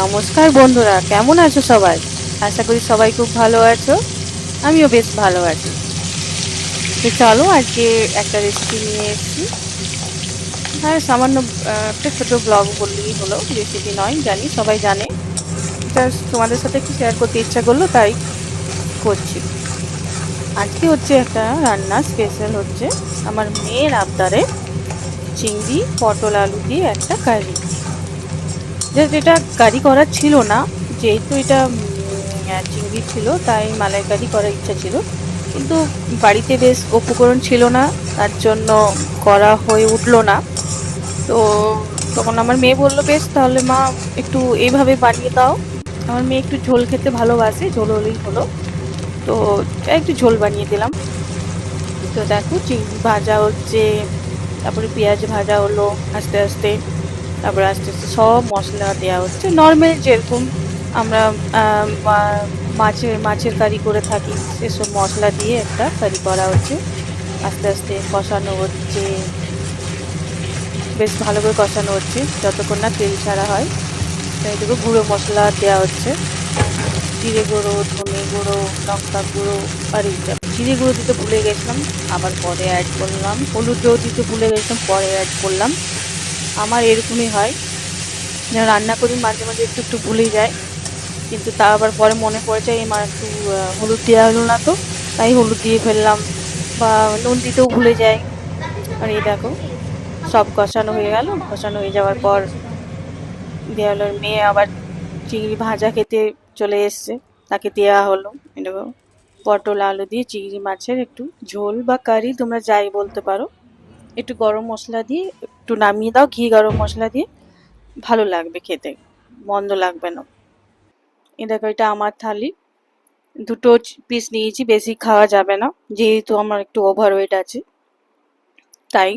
নমস্কার বন্ধুরা, কেমন আছো সবাই? আশা করি সবাই খুব ভালো আছো। আমিও বেশ ভালো আছি। তো চলো আজকে একটা রেসিপি নিয়ে এসেছি। হ্যাঁ, সামান্য একটা ছোট ব্লগ বললেই হলো, রেসিপি নয়, জানি সবাই জানে। জাস্ট তোমাদের সাথে একটু শেয়ার করতে ইচ্ছা করলো তাই করছি। আজকে হচ্ছে একটা রান্না, স্পেশাল হচ্ছে আমার মেয়ের আবদারে চিংড়ি পটল আলু দিয়ে একটা কারি। যেটা কারি করার ছিল না, যেহেতু এটা চিংড়ি ছিল তাই মালাইকারি করার ইচ্ছা ছিল, কিন্তু বাড়িতে বেশ উপকরণ ছিল না, তার জন্য করা হয়ে উঠলো না। তো তখন আমার মেয়ে বললো, বেশ তাহলে মা একটু এইভাবে বানিয়ে দাও। আমার মেয়ে একটু ঝোল খেতে ভালোবাসে, ঝোল হলেই হলো। তো একটু ঝোল বানিয়ে দিলাম। তো দেখো চিংড়ি ভাজা হচ্ছে, তারপরে পেঁয়াজ ভাজা হলো আস্তে আস্তে, তারপরে আস্তে আস্তে সব মশলা দেওয়া হচ্ছে নর্মাল, যেরকম আমরা মাছের কারি করে থাকি সেসব মশলা দিয়ে একটা কারি করা হচ্ছে। আস্তে আস্তে কষানো হচ্ছে, বেশ ভালো করে কষানো হচ্ছে যতক্ষণ না তেল ছাড়া হয়। তাই দেখো গুঁড়ো মশলা দেওয়া হচ্ছে, জিরে গুঁড়ো, ধনে গুঁড়ো, লঙ্কা গুঁড়ো। আর এইটা জিরে গুঁড়ো দিতে ভুলে গেছিলাম, আবার পরে অ্যাড করলাম। হলুদও দিতে ভুলে গেছিলাম, পরে অ্যাড করলাম। আমার এরকমই হয়, রান্না করি মাঝে মাঝে একটু একটু ভুলে যায়, কিন্তু তা আবার পরে মনে পড়ে যায় মা একটু হলুদ দেওয়া হলো না, তো তাই হলুদ দিয়ে ফেললাম, বা নুন দিতেও ভুলে যাই। আর এই দেখো সব কষানো হয়ে গেল, কষানো হয়ে যাওয়ার পর দেওয়া হলো। মেয়ে আবার চিংড়ি ভাজা খেতে চলে এসছে, তাকে দেওয়া হলো। এটা পটল আলু দিয়ে চিংড়ি মাছের একটু ঝোল বা কারি, তোমরা যাই বলতে পারো। একটু গরম মশলা দিয়ে একটু নামিয়ে দাও, ঘি গরম মশলা দিয়ে, ভালো লাগবে খেতে, মন্দ লাগবে না। এ দেখো এটা আমার থালি, দুটো পিস নিয়েছি, বেশি খাওয়া যাবে না যেহেতু আমার একটু ওভারওয়েট আছে, তাই